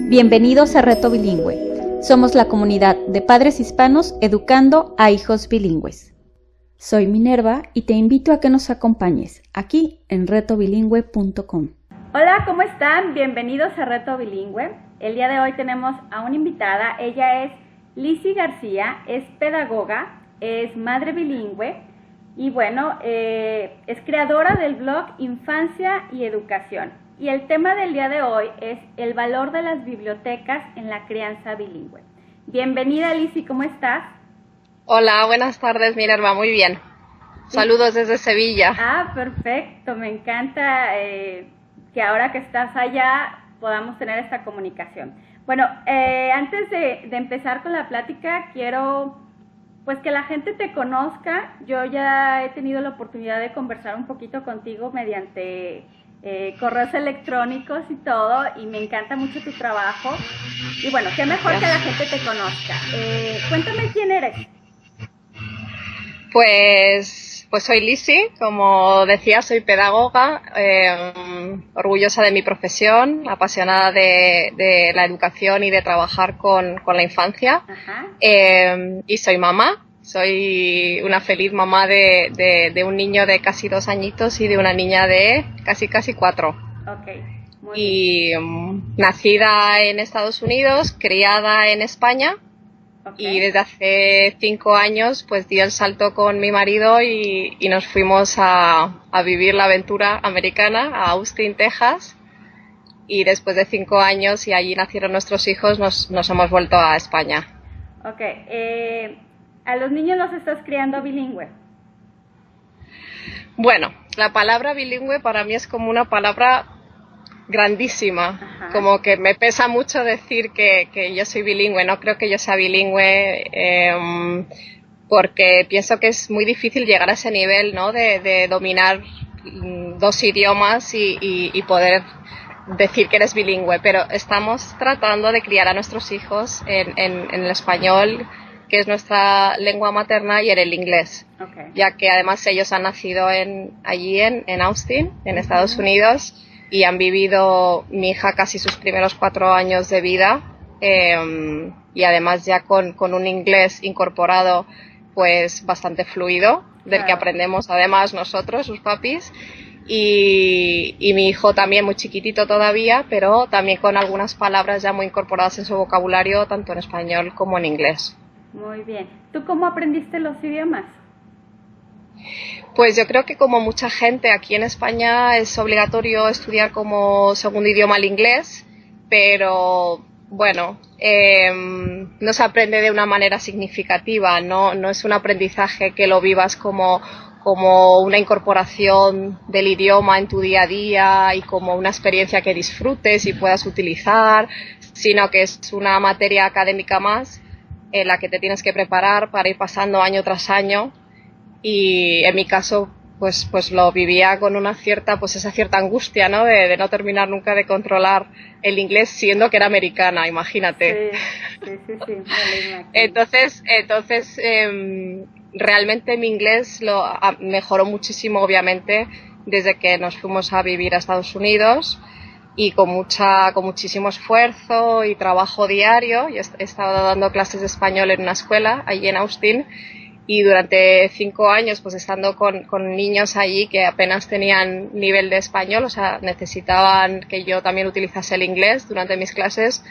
Bienvenidos a Reto Bilingüe. Somos la comunidad de padres hispanos educando a hijos bilingües. Soy Minerva y te invito a que nos acompañes aquí en retobilingüe.com. Hola, ¿cómo están? Bienvenidos a Reto Bilingüe. El día de hoy tenemos a una invitada. Ella es Lizzy García, es pedagoga, es madre bilingüe y bueno, es creadora del blog Infancia y Educación. Y el tema del día de hoy es el valor de las bibliotecas en la crianza bilingüe. Bienvenida, Lizzy, ¿cómo estás? Hola, buenas tardes, Minerva, muy bien. Saludos desde Sevilla. Ah, perfecto, me encanta que ahora que estás allá podamos tener esta comunicación. Bueno, antes de empezar con la plática, quiero pues que la gente te conozca. Yo ya he tenido la oportunidad de conversar un poquito contigo mediante correos electrónicos y todo, y me encanta mucho tu trabajo. Y bueno, qué mejor que la gente te conozca. Cuéntame quién eres. Pues soy Lizzy, como decía, soy pedagoga, orgullosa de mi profesión, apasionada de la educación y de trabajar con la infancia. Y soy mamá. Soy una feliz mamá de un niño de casi 2 añitos y de una niña de casi 4. Okay, muy bien. Nacida en Estados Unidos, criada en España. Okay. Y desde hace 5 años pues di el salto con mi marido y nos fuimos a vivir la aventura americana a Austin, Texas. Y después de 5 años y allí nacieron nuestros hijos, nos hemos vuelto a España. Okay. ¿A los niños los estás criando bilingüe? Bueno, la palabra bilingüe para mí es como una palabra grandísima. Ajá. Como que me pesa mucho decir que yo soy bilingüe. No creo que yo sea bilingüe porque pienso que es muy difícil llegar a ese nivel, ¿no? de dominar 2 idiomas y poder decir que eres bilingüe. Pero estamos tratando de criar a nuestros hijos en el español, que es nuestra lengua materna, y en el inglés. Okay. Ya que además ellos han nacido allí en Austin, en Estados Unidos, y han vivido, mi hija, casi sus primeros 4 años de vida, y además ya con un inglés incorporado pues bastante fluido, del que aprendemos además nosotros, sus papis, y mi hijo también muy chiquitito todavía, pero también con algunas palabras ya muy incorporadas en su vocabulario, tanto en español como en inglés. Muy bien. ¿Tú cómo aprendiste los idiomas? Pues yo creo que como mucha gente aquí en España es obligatorio estudiar como segundo idioma el inglés, pero bueno, no se aprende de una manera significativa, no es un aprendizaje que lo vivas como una incorporación del idioma en tu día a día y como una experiencia que disfrutes y puedas utilizar, sino que es una materia académica más en la que te tienes que preparar para ir pasando año tras año. Y en mi caso pues lo vivía con esa cierta angustia, ¿no? De no terminar nunca de controlar el inglés, siendo que era americana, imagínate. Sí. Entonces realmente mi inglés mejoró muchísimo, obviamente, desde que nos fuimos a vivir a Estados Unidos, y con muchísimo esfuerzo y trabajo diario. Yo he estado dando clases de español en una escuela allí en Austin, y durante 5 años pues estando con niños allí que apenas tenían nivel de español, o sea, necesitaban que yo también utilizase el inglés durante mis clases,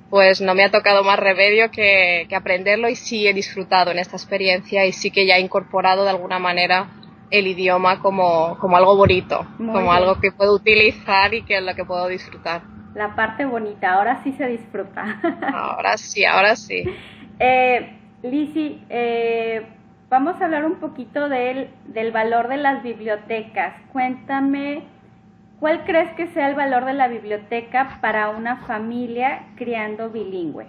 pues no me ha tocado más remedio que aprenderlo, y sí he disfrutado en esta experiencia y sí que ya he incorporado de alguna manera el idioma como algo bonito, algo que puedo utilizar y que es lo que puedo disfrutar. La parte bonita, ahora sí se disfruta. Ahora sí. Lizzy, vamos a hablar un poquito del valor de las bibliotecas. Cuéntame, ¿cuál crees que sea el valor de la biblioteca para una familia criando bilingüe?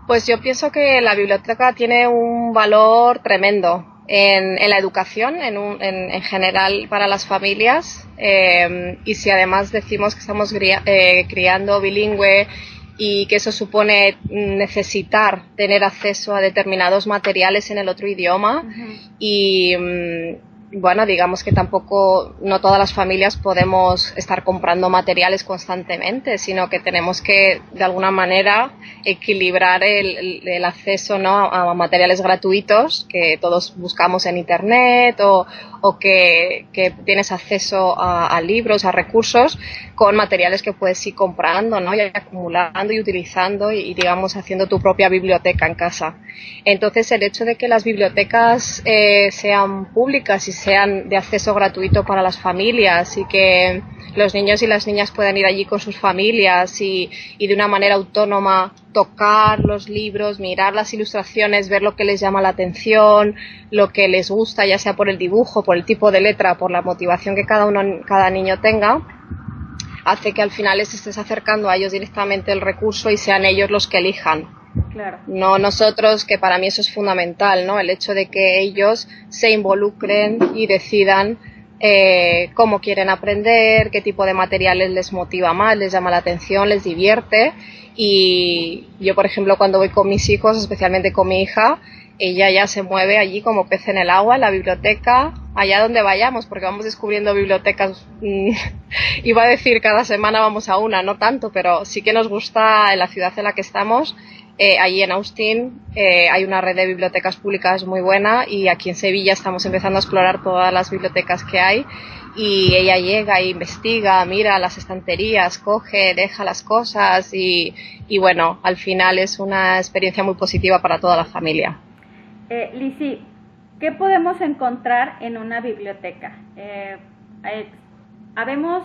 Pues yo pienso que la biblioteca tiene un valor tremendo en la educación, en general para las familias, y si además decimos que estamos criando bilingüe y que eso supone necesitar tener acceso a determinados materiales en el otro idioma, y bueno, digamos que tampoco, no todas las familias podemos estar comprando materiales constantemente, sino que tenemos que, de alguna manera, equilibrar el acceso, ¿no?, a materiales gratuitos que todos buscamos en Internet o que tienes acceso a libros, a recursos, con materiales que puedes ir comprando, ¿no?, y acumulando y utilizando y digamos, haciendo tu propia biblioteca en casa. Entonces, el hecho de que las bibliotecas sean públicas y sean de acceso gratuito para las familias y que los niños y las niñas puedan ir allí con sus familias y de una manera autónoma tocar los libros, mirar las ilustraciones, ver lo que les llama la atención, lo que les gusta, ya sea por el dibujo, por el tipo de letra, por la motivación que cada niño tenga, hace que al final les estés acercando a ellos directamente el recurso y sean ellos los que elijan. Claro. No nosotros, que para mí eso es fundamental, ¿no? El hecho de que ellos se involucren y decidan cómo quieren aprender, qué tipo de materiales les motiva más, les llama la atención, les divierte. Y yo, por ejemplo, cuando voy con mis hijos, especialmente con mi hija, ella ya se mueve allí como pez en el agua, en la biblioteca, allá donde vayamos, porque vamos descubriendo bibliotecas, iba a decir cada semana vamos a una, no tanto, pero sí que nos gusta en la ciudad en la que estamos. Allí en Austin hay una red de bibliotecas públicas muy buena y aquí en Sevilla estamos empezando a explorar todas las bibliotecas que hay y ella llega e investiga, mira las estanterías, coge, deja las cosas y bueno, al final es una experiencia muy positiva para toda la familia. Lizzy, ¿qué podemos encontrar en una biblioteca? Habemos,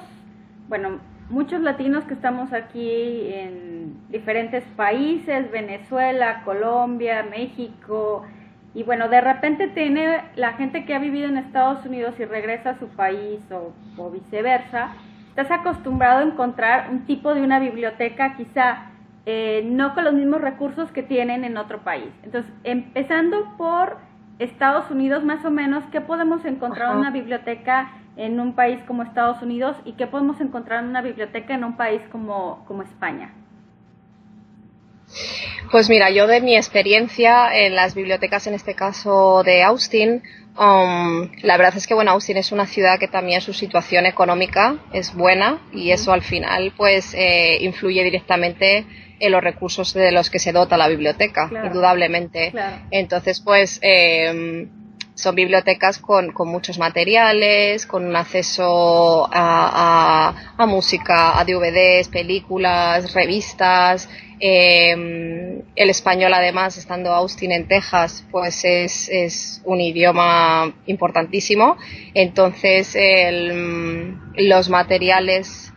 bueno, muchos latinos que estamos aquí en diferentes países, Venezuela, Colombia, México, y bueno, de repente tiene la gente que ha vivido en Estados Unidos y regresa a su país o viceversa, estás acostumbrado a encontrar un tipo de una biblioteca quizá no con los mismos recursos que tienen en otro país. Entonces, empezando por Estados Unidos, más o menos, ¿qué podemos encontrar en una biblioteca en un país como Estados Unidos y qué podemos encontrar en una biblioteca en un país como España? Pues mira, yo de mi experiencia en las bibliotecas, en este caso de Austin, la verdad es que bueno, Austin es una ciudad que también su situación económica es buena y eso al final pues influye directamente en los recursos de los que se dota la biblioteca, claro, indudablemente. Claro. Entonces pues son bibliotecas con muchos materiales, con un acceso a música, a DVDs, películas, revistas. El español, además, estando Austin en Texas, pues es un idioma importantísimo. Entonces los materiales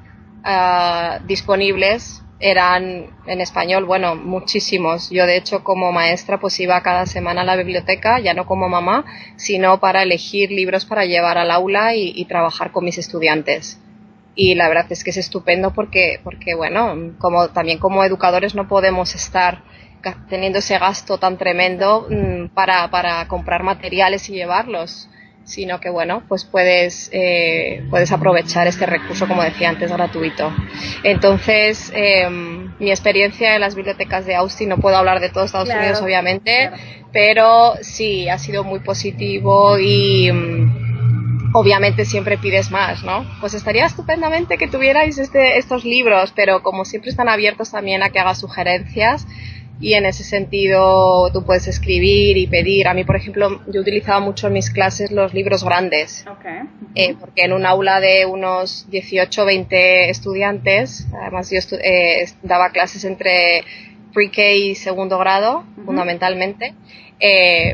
disponibles eran en español, bueno, muchísimos. Yo, de hecho, como maestra, pues iba cada semana a la biblioteca, ya no como mamá, sino para elegir libros para llevar al aula y trabajar con mis estudiantes. Y la verdad es que es estupendo porque bueno, también como educadores no podemos estar teniendo ese gasto tan tremendo para comprar materiales y llevarlos, sino que bueno, pues puedes aprovechar este recurso, como decía antes, gratuito. Entonces, mi experiencia en las bibliotecas de Austin, no puedo hablar de todo Estados Unidos, obviamente, claro, pero sí, ha sido muy positivo y obviamente siempre pides más, ¿no? Pues estaría estupendamente que tuvierais estos libros, pero como siempre están abiertos también a que hagas sugerencias y en ese sentido tú puedes escribir y pedir. A mí, por ejemplo, yo utilizaba mucho en mis clases los libros grandes, okay, porque en un aula de unos 18 o 20 estudiantes, además yo daba clases entre pre-K y segundo grado, fundamentalmente,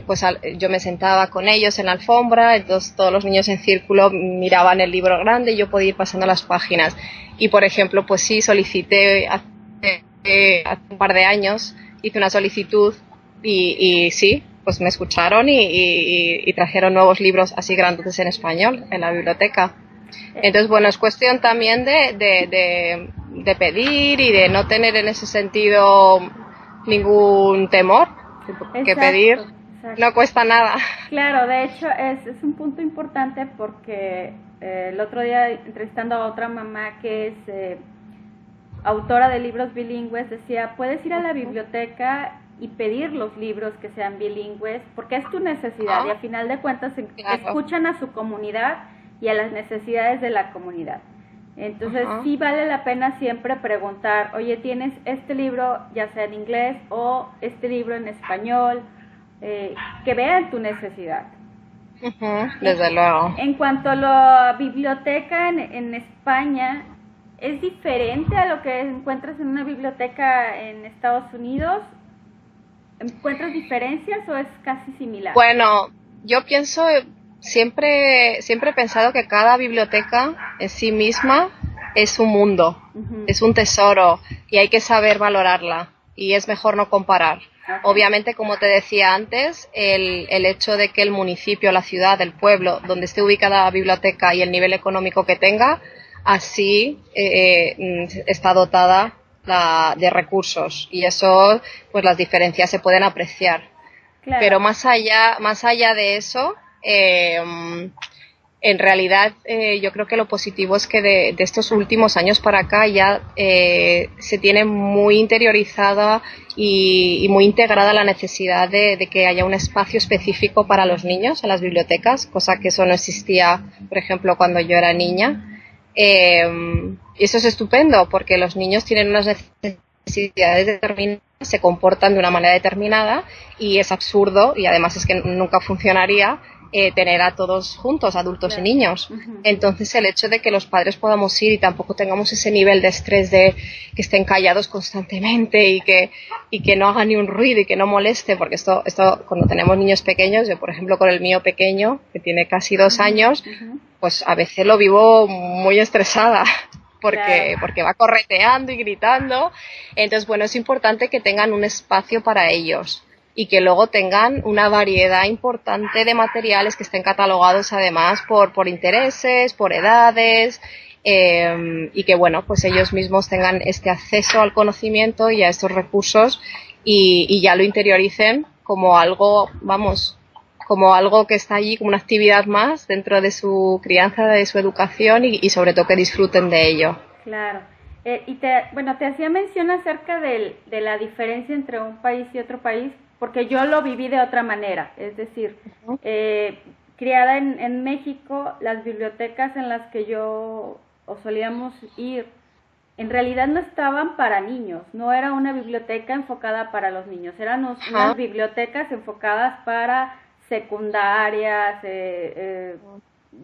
pues yo me sentaba con ellos en la alfombra, entonces todos los niños en círculo miraban el libro grande y yo podía ir pasando las páginas. Y, por ejemplo, pues sí, solicité hace un par de años, hice una solicitud y sí, pues me escucharon y trajeron nuevos libros así grandes en español en la biblioteca. Entonces, bueno, es cuestión también de pedir y de no tener en ese sentido ningún temor, que exacto, pedir exacto, no cuesta nada. Claro, de hecho es un punto importante porque el otro día entrevistando a otra mamá que es autora de libros bilingües decía, puedes ir a la biblioteca y pedir los libros que sean bilingües, porque es tu necesidad y a final de cuentas escuchan a su comunidad y a las necesidades de la comunidad. Entonces sí vale la pena siempre preguntar, oye, ¿tienes este libro ya sea en inglés o este libro en español? Que vean tu necesidad. Desde luego. En cuanto a la biblioteca en España, ¿es diferente a lo que encuentras en una biblioteca en Estados Unidos? ¿Encuentras diferencias o es casi similar? Bueno, yo pienso, siempre he pensado que cada biblioteca en sí misma es un mundo, es un tesoro y hay que saber valorarla y es mejor no comparar. Okay. Obviamente, como te decía antes, el hecho de que el municipio, la ciudad, el pueblo, donde esté ubicada la biblioteca y el nivel económico que tenga, así está dotada de recursos y eso, pues las diferencias se pueden apreciar. Claro. Pero más allá de eso, en realidad yo creo que lo positivo es que de estos últimos años para acá ya se tiene muy interiorizada y muy integrada la necesidad de que haya un espacio específico para los niños en las bibliotecas, cosa que eso no existía, por ejemplo, cuando yo era niña. Y eso es estupendo porque los niños tienen unas necesidades determinadas, se comportan de una manera determinada y es absurdo y además es que nunca funcionaría tener a todos juntos, adultos y niños. Entonces el hecho de que los padres podamos ir y tampoco tengamos ese nivel de estrés de que estén callados constantemente y que no hagan ni un ruido y que no moleste, porque esto cuando tenemos niños pequeños, yo por ejemplo con el mío pequeño que tiene casi 2 años, pues a veces lo vivo muy estresada porque va correteando y gritando. Entonces bueno, es importante que tengan un espacio para ellos y que luego tengan una variedad importante de materiales que estén catalogados además por intereses, por edades, y que bueno, pues ellos mismos tengan este acceso al conocimiento y a estos recursos y ya lo interioricen como algo, como algo que está allí, como una actividad más dentro de su crianza, de su educación y sobre todo que disfruten de ello. Claro. Te hacía mención acerca de la diferencia entre un país y otro país, porque yo lo viví de otra manera, es decir, criada en México, las bibliotecas en las que yo solíamos ir, en realidad no estaban para niños, no era una biblioteca enfocada para los niños, eran unas bibliotecas enfocadas para secundarias,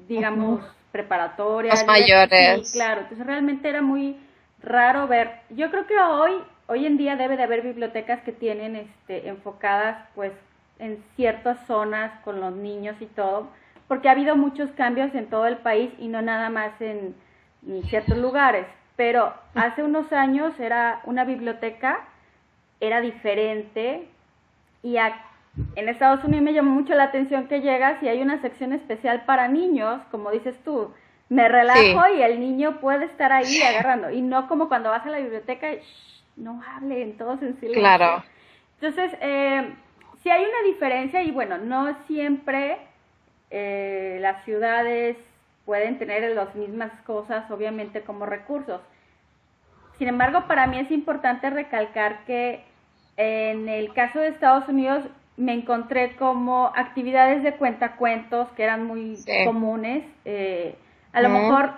digamos, preparatorias. Los mayores. Sí, claro, entonces realmente era muy raro ver. Yo creo que hoy en día debe de haber bibliotecas que tienen enfocadas pues en ciertas zonas con los niños y todo, porque ha habido muchos cambios en todo el país y no nada más en ciertos lugares, pero hace unos años era una biblioteca, era diferente y en Estados Unidos me llamó mucho la atención que llegas y hay una sección especial para niños, como dices tú, me relajo y el niño puede estar ahí agarrando, y no como cuando vas a la biblioteca y no hablen, todos en silencio. Claro. Entonces, sí hay una diferencia y bueno, no siempre las ciudades pueden tener las mismas cosas, obviamente, como recursos. Sin embargo, para mí es importante recalcar que en el caso de Estados Unidos me encontré como actividades de cuentacuentos que eran muy comunes. A lo mejor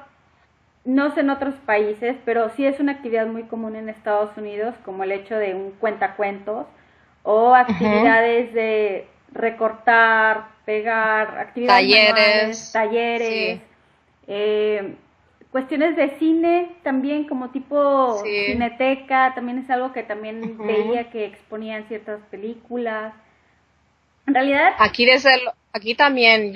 no sé en otros países, pero sí es una actividad muy común en Estados Unidos, como el hecho de un cuentacuentos o actividades de recortar, pegar, actividades talleres, cuestiones de cine también, como tipo cineteca, también es algo que también veía que exponían ciertas películas. En realidad aquí también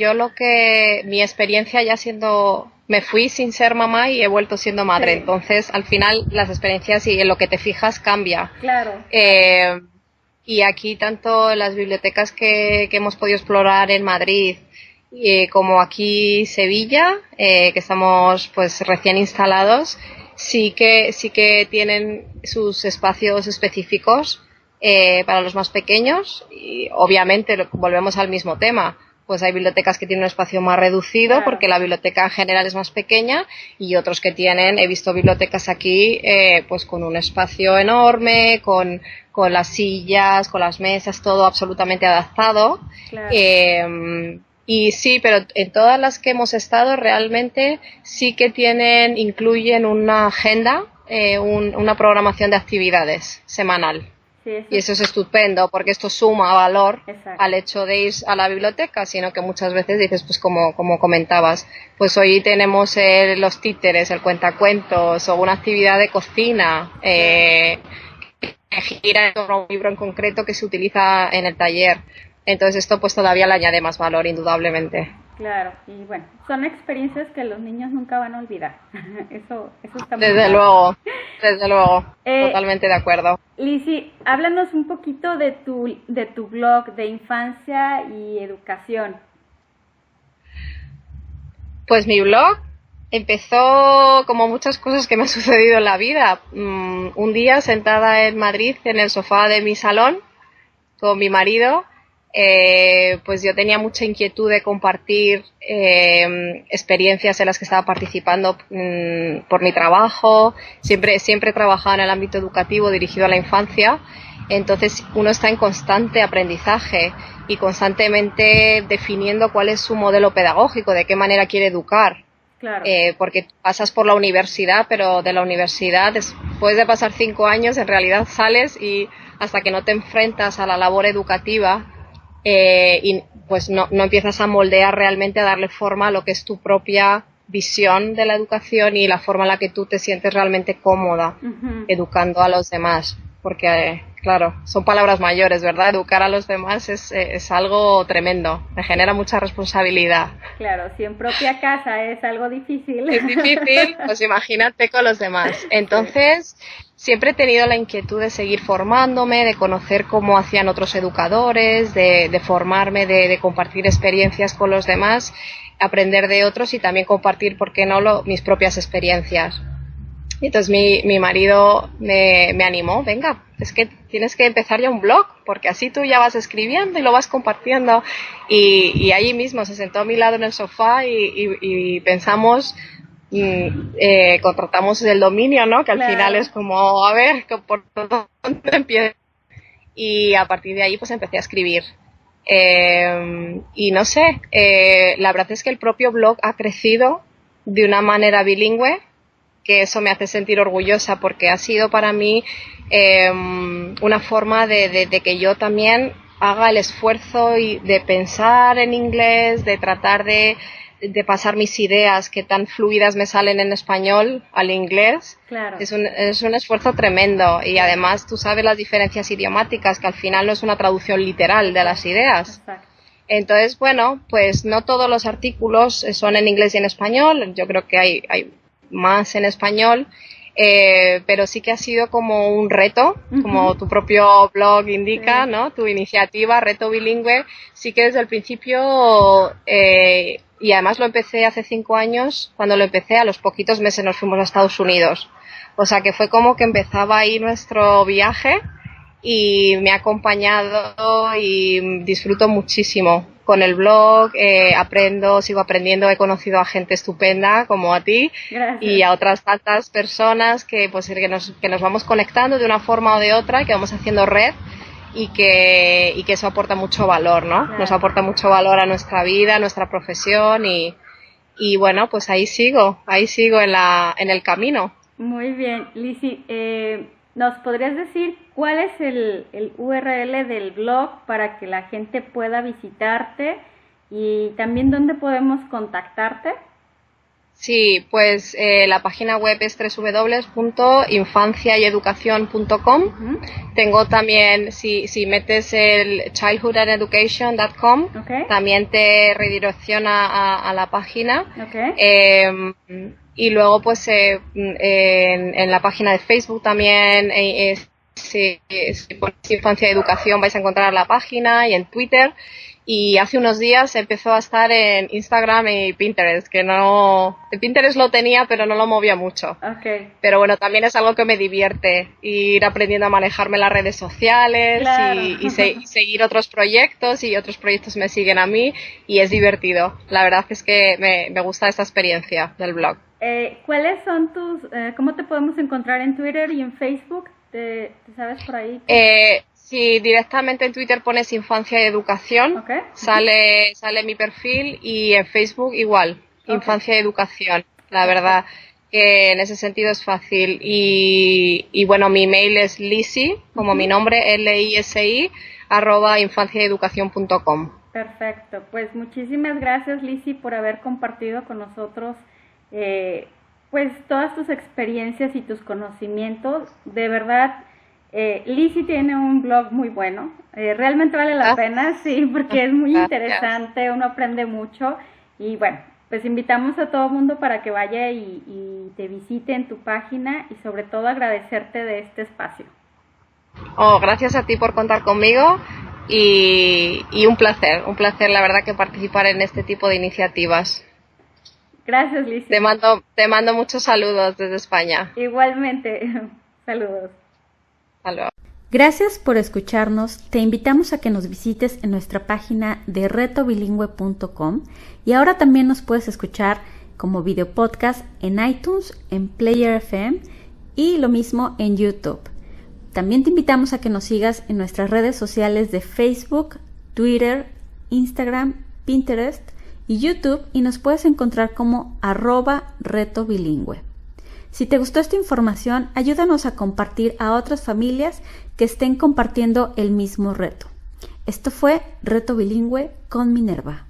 mi experiencia ya siendo, me fui sin ser mamá y he vuelto siendo madre, entonces al final las experiencias y en lo que te fijas cambia. Claro. Y aquí tanto las bibliotecas que hemos podido explorar en Madrid como aquí Sevilla, que estamos pues recién instalados, sí que tienen sus espacios específicos para los más pequeños y obviamente volvemos al mismo tema. pues hay bibliotecas que tienen un espacio más reducido, claro, porque la biblioteca en general es más pequeña, y otros que tienen, he visto bibliotecas aquí, pues con un espacio enorme, con las sillas, con las mesas, todo absolutamente adaptado. claro. Y sí, pero en todas las que hemos estado realmente sí que incluyen una agenda, una programación de actividades semanal. Sí, Y eso es estupendo, porque esto suma valor exacto. al hecho de ir a la biblioteca, sino que muchas veces dices, pues como comentabas, pues hoy tenemos los títeres, el cuentacuentos, o una actividad de cocina, que gira en torno a un libro en concreto que se utiliza en el taller. Entonces esto pues todavía le añade más valor, indudablemente. Claro, y bueno, son experiencias que los niños nunca van a olvidar. Eso está muy Desde claro. luego, totalmente de acuerdo. Lizzy, háblanos un poquito de tu blog de infancia y educación. Pues mi blog empezó como muchas cosas que me han sucedido en la vida. Un día sentada en Madrid en el sofá de mi salón con mi marido, pues yo tenía mucha inquietud de compartir experiencias en las que estaba participando por mi trabajo. Siempre he trabajado en el ámbito educativo dirigido a la infancia, entonces uno está en constante aprendizaje y constantemente definiendo cuál es su modelo pedagógico, de qué manera quiere educar. Claro. Porque pasas por la universidad, pero de la universidad, después de pasar 5 años, en realidad sales y hasta que no te enfrentas a la labor educativa, y pues no empiezas a moldear realmente, a darle forma a lo que es tu propia visión de la educación y la forma en la que tú te sientes realmente cómoda educando a los demás, porque claro, son palabras mayores, ¿verdad? Educar a los demás es algo tremendo, me genera mucha responsabilidad. Claro, si en propia casa es algo difícil. Es difícil, pues imagínate con los demás. Entonces, siempre he tenido la inquietud de seguir formándome, de conocer cómo hacían otros educadores, de formarme, de compartir experiencias con los demás, aprender de otros y también compartir, ¿por qué no?, mis propias experiencias. Entonces mi marido me animó, venga, es que tienes que empezar ya un blog, porque así tú ya vas escribiendo y lo vas compartiendo. Y allí mismo se sentó a mi lado en el sofá y pensamos, contratamos el dominio, ¿no? Que al claro, final es como, a ver, ¿por dónde empiezo? Y a partir de ahí pues empecé a escribir. Y no sé, la verdad es que el propio blog ha crecido de una manera bilingüe, que eso me hace sentir orgullosa, porque ha sido para mí una forma de que yo también haga el esfuerzo de pensar en inglés, de tratar de pasar mis ideas que tan fluidas me salen en español al inglés. claro. Es un esfuerzo tremendo, y además tú sabes las diferencias idiomáticas, que al final no es una traducción literal de las ideas. Exacto. Entonces, bueno, pues no todos los artículos son en inglés y en español, yo creo que hay más en español, pero sí que ha sido como un reto, como tu propio blog indica, sí, ¿no? Tu iniciativa, reto bilingüe, sí que desde el principio, y además lo empecé hace 5 años, cuando lo empecé a los poquitos meses nos fuimos a Estados Unidos, o sea que fue como que empezaba ahí nuestro viaje y me ha acompañado y disfruto muchísimo con el blog, sigo aprendiendo, he conocido a gente estupenda como a ti. Gracias. Y a otras tantas personas que nos vamos conectando de una forma o de otra, que vamos haciendo red y que eso aporta mucho valor, ¿no? Claro. Nos aporta mucho valor a nuestra vida, a nuestra profesión y bueno, pues ahí sigo en el camino. Muy bien, Lizzy, ¿nos podrías decir cuál es el URL del blog para que la gente pueda visitarte y también dónde podemos contactarte? Sí, pues la página web es www.infanciayeducacion.com. Tengo también, si metes el childhoodandeducation.com, también te redirecciona a la página. Y luego pues en la página de Facebook también, si pones Infancia y Educación vais a encontrar la página, y en Twitter. y hace unos días empezó a estar en Instagram y Pinterest, que no... Pinterest lo tenía, pero no lo movía mucho. Okay. Pero bueno, también es algo que me divierte, ir aprendiendo a manejarme en las redes sociales, claro. y seguir otros proyectos, y otros proyectos me siguen a mí, y es divertido. La verdad es que me gusta esta experiencia del blog. ¿Cuáles son cómo te podemos encontrar en Twitter y en Facebook? ¿Te sabes por ahí? Si directamente en Twitter pones Infancia y Educación, okay. sale mi perfil, y en Facebook igual, okay. Infancia y Educación. La verdad que en ese sentido es fácil. Y bueno, mi email es lisi, como mi nombre, LISI, @infanciaeducacion.com. Perfecto, pues muchísimas gracias, Lisi, por haber compartido con nosotros pues todas tus experiencias y tus conocimientos. De verdad, Lisi tiene un blog muy bueno, realmente vale la pena, sí, porque es muy interesante, uno aprende mucho, y bueno, pues invitamos a todo el mundo para que vaya y te visite en tu página, y sobre todo agradecerte de este espacio. Gracias a ti por contar conmigo, y un placer la verdad que participar en este tipo de iniciativas. Gracias, Lisi. Te mando muchos saludos desde España. Igualmente, saludos. Hasta luego. Gracias por escucharnos. Te invitamos a que nos visites en nuestra página de retobilingüe.com, y ahora también nos puedes escuchar como video podcast en iTunes, en Player FM, y lo mismo en YouTube. También te invitamos a que nos sigas en nuestras redes sociales de Facebook, Twitter, Instagram, Pinterest y YouTube, y nos puedes encontrar como @retobilingüe. Si te gustó esta información, ayúdanos a compartir a otras familias que estén compartiendo el mismo reto. Esto fue Reto Bilingüe con Minerva.